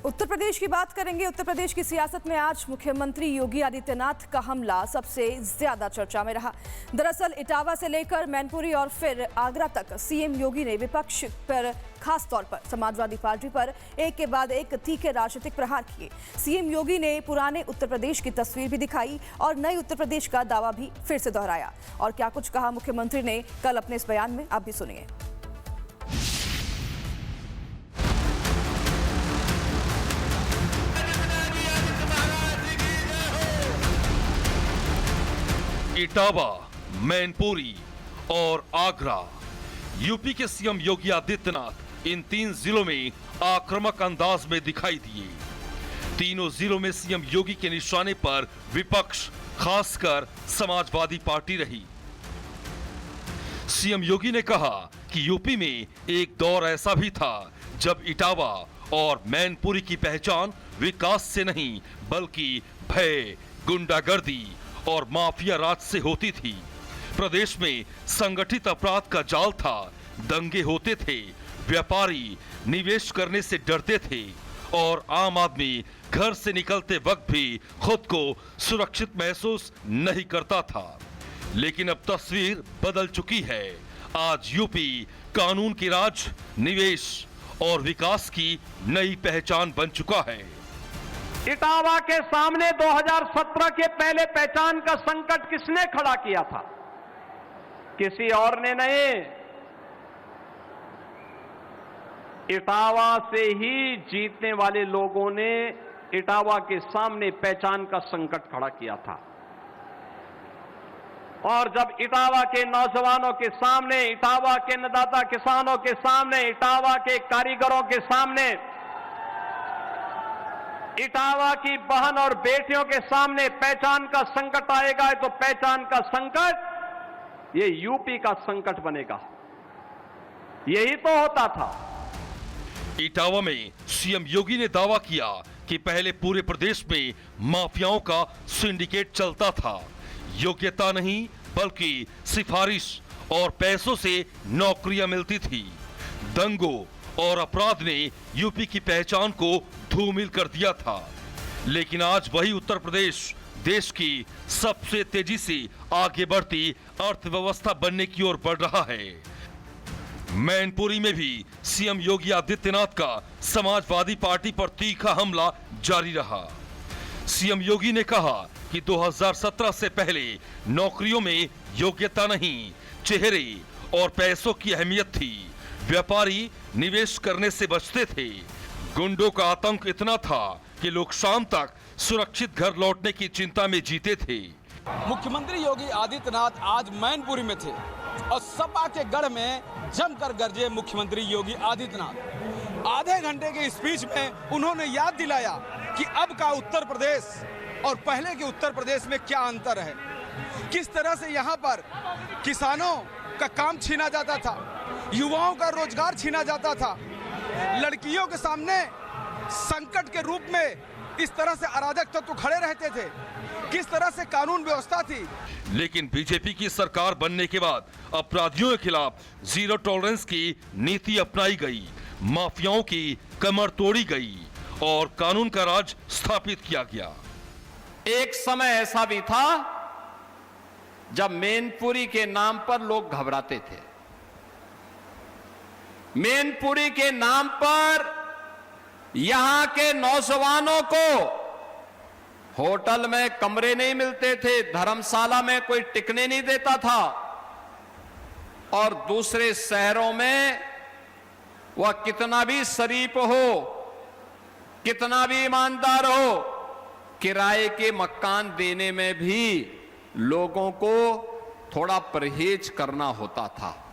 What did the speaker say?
उत्तर प्रदेश की बात करेंगे। उत्तर प्रदेश की सियासत में आज मुख्यमंत्री योगी आदित्यनाथ का हमला सबसे ज्यादा चर्चा में रहा। दरअसल इटावा से लेकर मैनपुरी और फिर आगरा तक सीएम योगी ने विपक्ष पर, खास तौर पर समाजवादी पार्टी पर एक के बाद एक तीखे राजनीतिक प्रहार किए। सीएम योगी ने पुराने उत्तर प्रदेश की तस्वीर भी दिखाई और नए उत्तर प्रदेश का दावा भी फिर से दोहराया। और क्या कुछ कहा मुख्यमंत्री ने कल अपने इस बयान में, आप भी सुनिए। इटावा, मैनपुरी और आगरा, यूपी के सीएम योगी आदित्यनाथ इन तीन जिलों में आक्रामक अंदाज में दिखाई दिए। तीनों जिलों में सीएम योगी के निशाने पर विपक्ष, खासकर समाजवादी पार्टी रही। सीएम योगी ने कहा कि यूपी में एक दौर ऐसा भी था जब इटावा और मैनपुरी की पहचान विकास से नहीं बल्कि भय, गुंडागर्दी और माफिया राज से होती थी। प्रदेश में संगठित अपराध का जाल था, दंगे होते थे, व्यापारी निवेश करने से डरते थे और आम आदमी घर से निकलते वक्त भी खुद को सुरक्षित महसूस नहीं करता था। लेकिन अब तस्वीर बदल चुकी है। आज यूपी कानून की राज, निवेश और विकास की नई पहचान बन चुका है। इटावा के सामने 2017 के पहले पहचान का संकट किसने खड़ा किया था? किसी और ने नहीं। इटावा से ही जीतने वाले लोगों ने इटावा के सामने पहचान का संकट खड़ा किया था। और जब इटावा के नौजवानों के सामने, इटावा के अन्नदाता किसानों के सामने, इटावा के कारीगरों के सामने, इटावा की बहन और बेटियों के सामने पहचान का संकट आएगा, तो पहचान का संकट ये यूपी का संकट बनेगा। यही तो होता था। इटावा में सीएम योगी ने दावा किया कि पहले पूरे प्रदेश में माफियाओं का सिंडिकेट चलता था। योग्यता नहीं बल्कि सिफारिश और पैसों से नौकरियां मिलती थी। दंगों और अपराध ने यूपी की पहचान को धूमिल कर दिया था। लेकिन आज वही उत्तर प्रदेश देश की सबसे तेजी से आगे बढ़ती अर्थव्यवस्था बनने की ओर बढ़ रहा है। मैनपुरी में भी सीएम योगी आदित्यनाथ का समाजवादी पार्टी पर तीखा हमला जारी रहा। सीएम योगी ने कहा कि 2017 से पहले नौकरियों में योग्यता नहीं, चेहरे और पैसों की अहमियत थी। व्यापारी निवेश करने से बचते थे। गुंडों का आतंक इतना था कि लोग शाम तक सुरक्षित घर लौटने की चिंता में जीते थे। मुख्यमंत्री योगी आदित्यनाथ आज मैनपुरी में थे और सपा के गढ़ में जमकर गरजे मुख्यमंत्री योगी आदित्यनाथ। आधे घंटे के स्पीच में उन्होंने याद दिलाया कि अब का उत्तर प्रदेश और पहले के उत्तर प्रदेश में क्या अंतर है। किस तरह से यहाँ पर किसानों का काम छीना जाता था, युवाओं का रोजगार छीना जाता था, लड़कियों के सामने संकट के रूप में इस तरह से अराजक तत्व खड़े रहते थे, किस तरह से कानून व्यवस्था थी। लेकिन बीजेपी की सरकार बनने के बाद अपराधियों के खिलाफ जीरो टॉलरेंस की नीति अपनाई गई, माफियाओं की कमर तोड़ी गई और कानून का राज स्थापित किया गया। एक समय ऐसा भी था जब मैनपुरी के नाम पर लोग घबराते थे। मैनपुरी के नाम पर यहां के नौजवानों को होटल में कमरे नहीं मिलते थे, धर्मशाला में कोई टिकने नहीं देता था और दूसरे शहरों में वह कितना भी शरीफ हो, कितना भी ईमानदार हो, किराए के मकान देने में भी लोगों को थोड़ा परहेज करना होता था।